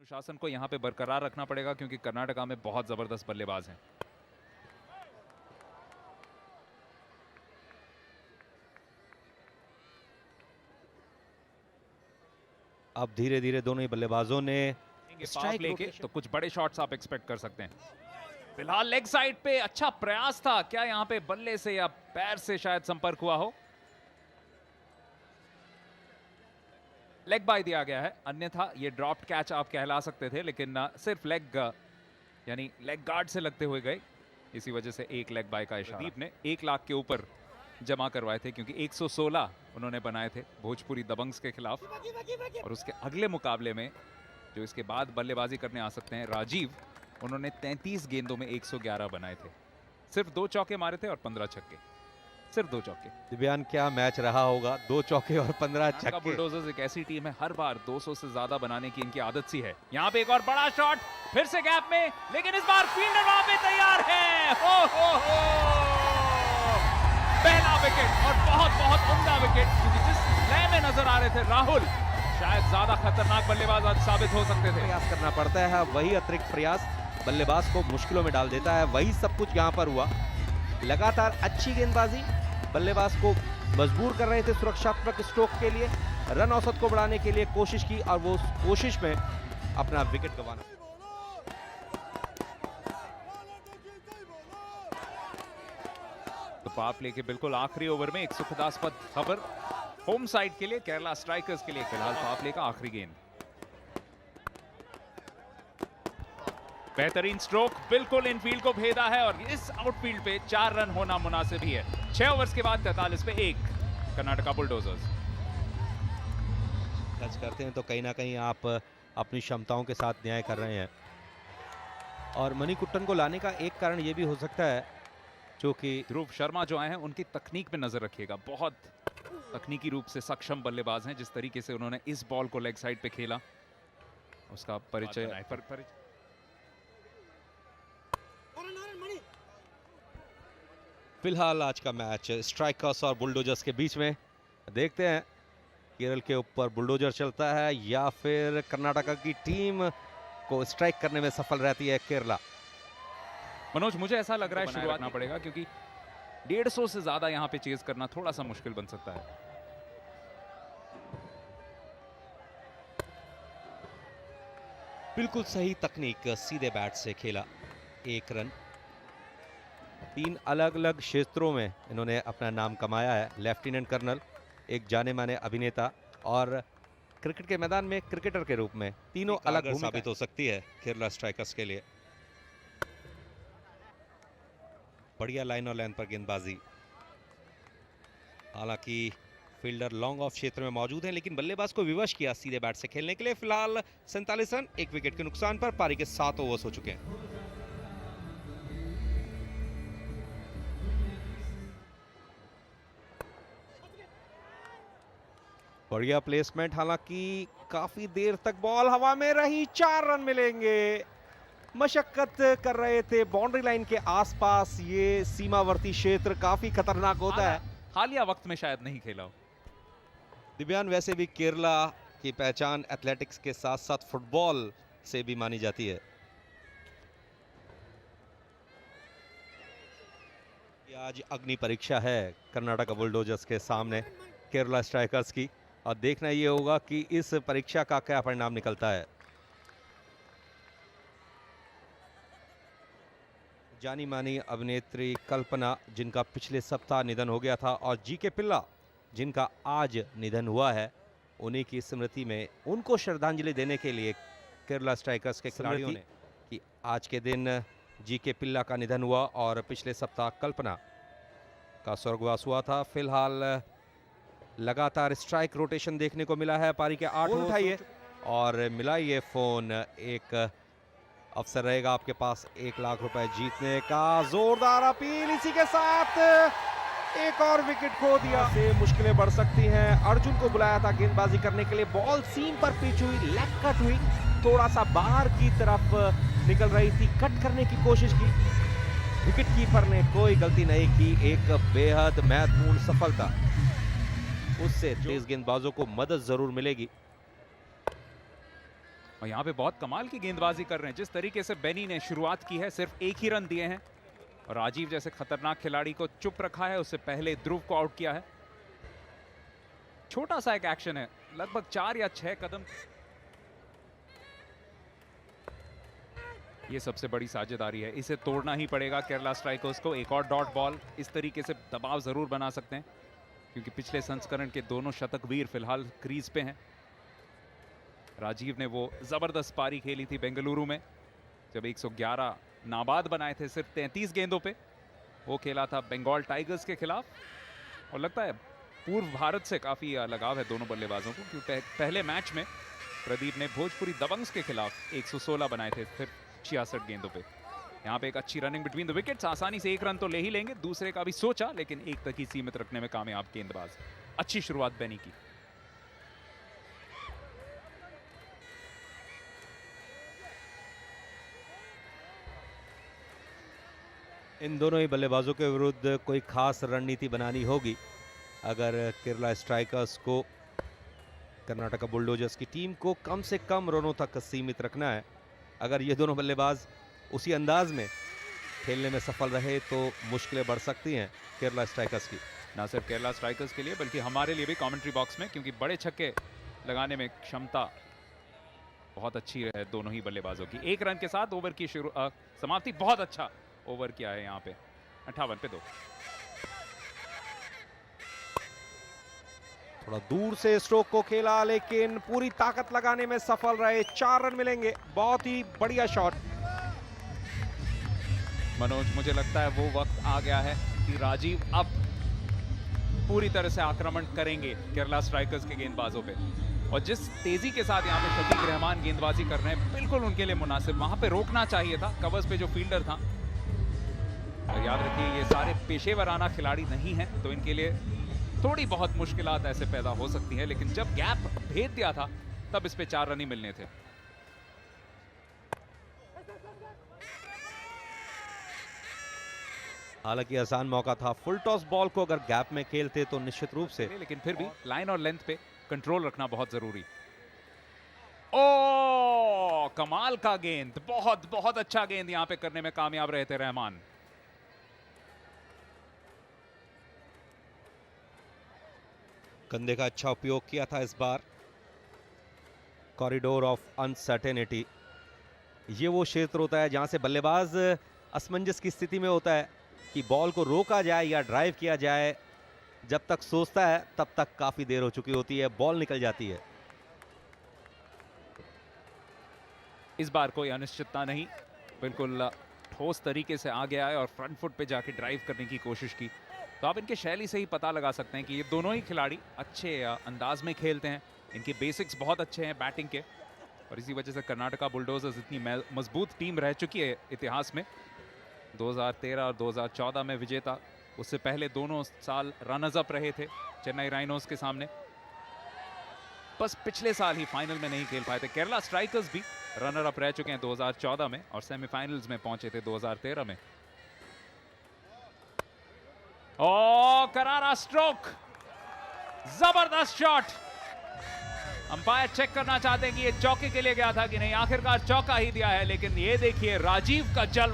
प्रशासन को यहां पे बरकरार रखना पड़ेगा क्योंकि कर्नाटका में बहुत जबरदस्त बल्लेबाज हैं। अब धीरे धीरे दोनों ही बल्लेबाजों ने स्ट्राइक लेके तो कुछ बड़े शॉट्स आप एक्सपेक्ट कर सकते हैं। फिलहाल लेग साइड पे अच्छा प्रयास था, क्या यहां पे बल्ले से या पैर से शायद संपर्क हुआ हो। लेग बाय दिया गया है, अन्यथा ये ड्रॉप्ड कैच आप कहला सकते थे, लेकिन सिर्फ लेग यानी लेग गार्ड से लगते हुए गए, इसी वजह से एक लेग बाय का इशारा। दीप ने 1 लाख के ऊपर जमा करवाए थे क्योंकि 116 उन्होंने बनाए थे भोजपुरी दबंग्स के खिलाफ। और उसके अगले मुकाबले में जो इसके बाद बल्लेबाजी करने आ सकते हैं, राजीव, उन्होंने 33 गेंदों में 111 बनाए थे, सिर्फ 2 चौके मारे थे और 15 छक्के, सिर्फ 2 चौके। दिव्यान क्या मैच रहा होगा, 2 चौके और 15 छक्के। बुलडोजर्स एक ऐसी टीम है, हर बार 200 से ज्यादा बनाने की इनकी आदत सी है। यहाँ पे एक और बड़ा शॉट, फिर से गैप में, लेकिन इस बार फील्डर वहां पे तैयार है। हो। पहला विकेट और बहुत उम्दा विकेट, क्योंकि जिस लय में नजर आ रहे थे राहुल, शायद ज्यादा खतरनाक बल्लेबाज आज साबित हो सकते थे। प्रयास करना पड़ता है, वही अतिरिक्त प्रयास बल्लेबाज को मुश्किलों में डाल देता है, वही सब कुछ यहाँ पर हुआ। लगातार अच्छी गेंदबाजी बल्लेबाज को मजबूर कर रहे थे सुरक्षात्मक स्ट्रोक के लिए, रन औसत को बढ़ाने के लिए कोशिश की और वो कोशिश में अपना विकेट गंवाना। तो पावर प्ले के बिल्कुल आखिरी ओवर में एक सुखदास्पद खबर होम साइड के लिए, केरला स्ट्राइकर्स के लिए। फिलहाल पावर प्ले का आखिरी गेंद, बेहतरीन स्ट्रोक, बिल्कुल इनफील्ड को भेदा है और इस आउटफील्ड पे 4 रन होना मुनासिब ही है। 6 ओवर्स के बाद 43 पे 1 कर्नाटका बुलडोजर्स। टच करते हैं तो कहीं ना कहीं आप अपनी क्षमताओं के साथ न्याय कर रहे हैं। और मणिकुट्टन को लाने का एक कारण यह भी हो सकता है, जो कि ध्रुव शर्मा जो आए हैं उनकी तकनीक पे नजर रखिएगा, बहुत तकनीकी रूप से सक्षम बल्लेबाज हैं। जिस तरीके से उन्होंने इस बॉल को लेग साइड पे खेला, उसका परिचय फिलहाल आज का मैच स्ट्राइकर्स और बुलडोजर्स के बीच में, देखते हैं केरल के ऊपर बुलडोजर चलता है या फिर कर्नाटका की टीम को स्ट्राइक करने में सफल रहती है केरला। मनोज, मुझे ऐसा लग रहा है शुरुआत करना पड़ेगा क्योंकि 150 से ज्यादा यहां पे चेज करना थोड़ा सा मुश्किल बन सकता है। बिल्कुल सही तकनीक, सीधे बैट से खेला, 1 रन। 3 अलग अलग क्षेत्रों में इन्होंने अपना नाम कमाया है। लेफ्टिनेंट कर्नल, एक जाने माने अभिनेता और क्रिकेट के मैदान में क्रिकेटर के रूप में, तीनों अलग साबित हो सकती है केरला स्ट्राइकर्स के लिए। बढ़िया लाइन और लेंथ पर गेंदबाजी, हालांकि फील्डर लॉन्ग ऑफ क्षेत्र में मौजूद हैं, लेकिन बल्लेबाज को विवश किया सीधे बैट से खेलने के लिए। फिलहाल 47 रन 1 विकेट के नुकसान पर पारी के 7 ओवर्स हो चुके हैं। बढ़िया प्लेसमेंट, हालांकि काफी देर तक बॉल हवा में रही, 4 रन मिलेंगे। मशक्कत कर रहे थे बाउंड्री लाइन के आसपास, ये सीमावर्ती क्षेत्र काफी खतरनाक होता है। हालिया वक्त में शायद नहीं खेला हो। दिव्यान, वैसे भी केरला की पहचान एथलेटिक्स के साथ साथ फुटबॉल से भी मानी जाती है। आज अग्नि परीक्षा है कर्नाटका बुलडोजर्स के सामने केरला स्ट्राइकर्स की, और देखना यह होगा कि इस परीक्षा का क्या परिणाम निकलता है। जानी मानी अभिनेत्री कल्पना, जिनका पिछले सप्ताह निधन हो गया था, और जीके पिल्ला, जिनका आज निधन हुआ है, उन्हीं की स्मृति में उनको श्रद्धांजलि देने के लिए केरला स्ट्राइकर्स के खिलाड़ियों ने कि आज के दिन जीके पिल्ला का निधन हुआ और पिछले सप्ताह कल्पना का स्वर्गवास हुआ था। फिलहाल लगातार स्ट्राइक रोटेशन देखने को मिला है। पारी के 8 उठाइए और मिला ये फोन, एक अवसर रहेगा आपके पास 1 लाख रुपए जीतने का। जोरदार अपील, इसी के साथ एक और विकेट खो दिया से मुश्किलें बढ़ सकती हैं। अर्जुन को बुलाया था गेंदबाजी करने के लिए, बॉल सीम पर पिच हुई, लेग कट हुई, थोड़ा सा बाहर की तरफ निकल रही थी, कट करने की कोशिश की, विकेट कीपर ने कोई गलती नहीं की। एक बेहद महत्वपूर्ण सफलता, उससे तेज गेंदबाजों को मदद जरूर मिलेगी। और यहाँ पे बहुत कमाल की गेंदबाजी कर रहे हैं। जिस तरीके से बेनी ने शुरुआत की है, सिर्फ एक ही रन दिए हैं और राजीव जैसे खतरनाक खिलाड़ी को चुप रखा है। उससे पहले ध्रुव को आउट किया है। छोटा सा एक एक्शन है, लगभग 4 या 6 कदम। ये सबसे बड़ी साझेदारी है, इसे तोड़ना ही पड़ेगा केरला स्ट्राइकर्स को। एक और डॉट बॉल, इस तरीके से दबाव जरूर बना सकते हैं क्योंकि पिछले संस्करण के दोनों शतकवीर फिलहाल क्रीज पे हैं। राजीव ने वो जबरदस्त पारी खेली थी बेंगलुरु में जब 111 नाबाद बनाए थे सिर्फ 33 गेंदों पे। वो खेला था बंगाल टाइगर्स के खिलाफ और लगता है पूर्व भारत से काफी लगाव है दोनों बल्लेबाजों को, क्योंकि पहले मैच में प्रदीप ने भोजपुरी दबंग्स के खिलाफ 116 बनाए थे सिर्फ 66 गेंदों पे। यहाँ पे एक अच्छी रनिंग बिटवीन द विकेट्स, आसानी से एक रन तो ले ही लेंगे। दूसरे का भी सोचा लेकिन एक तक ही सीमित रखने में कामयाब गेंदबाज। अच्छी शुरुआत बेनी की। इन दोनों ही बल्लेबाजों के विरुद्ध कोई खास रणनीति बनानी होगी अगर केरला स्ट्राइकर्स को कर्नाटका बुलडोजर्स की टीम को कम से कम रनों तक सीमित रखना है। अगर ये दोनों बल्लेबाज उसी अंदाज में खेलने में सफल रहे तो मुश्किलें बढ़ सकती हैं केरला स्ट्राइकर्स की। ना सिर्फ केरला स्ट्राइकर्स के लिए बल्कि हमारे लिए भी कमेंट्री बॉक्स में, क्योंकि बड़े छक्के लगाने में क्षमता बहुत अच्छी है दोनों ही बल्लेबाजों की। एक रन के साथ ओवर की समाप्ति। बहुत अच्छा ओवर किया है यहाँ पे, 58 पे 2। थोड़ा दूर से स्ट्रोक को खेला लेकिन पूरी ताकत लगाने में सफल रहे। 4 रन मिलेंगे। बहुत ही बढ़िया शॉट। मनोज, मुझे लगता है वो वक्त आ गया है कि राजीव अब पूरी तरह से आक्रमण करेंगे केरला स्ट्राइकर्स के गेंदबाजों पे। और जिस तेजी के साथ यहाँ पे शफीक रहमान गेंदबाजी कर रहे हैं, बिल्कुल उनके लिए मुनासिब। वहां पे रोकना चाहिए था कवर्स पे जो फील्डर था। और याद रखिए ये सारे पेशेवराना खिलाड़ी नहीं हैं, तो इनके लिए थोड़ी बहुत मुश्किलात ऐसे पैदा हो सकती हैं। लेकिन जब गैप भेद दिया था तब इस पे 4 रन ही मिलने थे। हालांकि आसान मौका था। फुल टॉस बॉल को अगर गैप में खेलते तो निश्चित रूप से, लेकिन फिर भी लाइन और लेंथ पे कंट्रोल रखना बहुत जरूरी। ओ कमाल का गेंद, बहुत बहुत अच्छा गेंद यहां पे करने में कामयाब रहे थे रहमान। कंधे का अच्छा उपयोग किया था इस बार। कॉरिडोर ऑफ अनसर्टेनिटी, ये वो क्षेत्र होता है जहां से बल्लेबाज असमंजस की स्थिति में होता है कि बॉल को रोका जाए या ड्राइव किया जाए। जब तक सोचता है तब तक काफी देर हो चुकी होती है, बॉल निकल जाती है। इस बार कोई अनिश्चितता नहीं, बिल्कुल ठोस तरीके से आ गया है और फ्रंट फुट पे जाके ड्राइव करने की कोशिश की। तो आप इनके शैली से ही पता लगा सकते हैं कि ये दोनों ही खिलाड़ी अच्छे अंदाज में खेलते हैं। इनके बेसिक्स बहुत अच्छे हैं बैटिंग के, और इसी वजह से कर्नाटका बुलडोजर्स इतनी मजबूत टीम रह चुकी है इतिहास में। 2013 और 2014 में विजेता, उससे पहले दोनों साल रनर्स अप रहे थे चेन्नई राइनोज के सामने। बस पिछले साल ही फाइनल में नहीं खेल पाए थे। केरला स्ट्राइकर्स भी रनर अप रह चुके हैं 2014 में और सेमीफाइनल्स में पहुंचे थे 2013 में। ओ करारा स्ट्रोक, जबरदस्त शॉट। अंपायर चेक करना चाहते हैं कि ये चौके के लिए गया था कि नहीं। आखिरकार चौका ही दिया है, लेकिन ये देखिए राजीव का जलवा।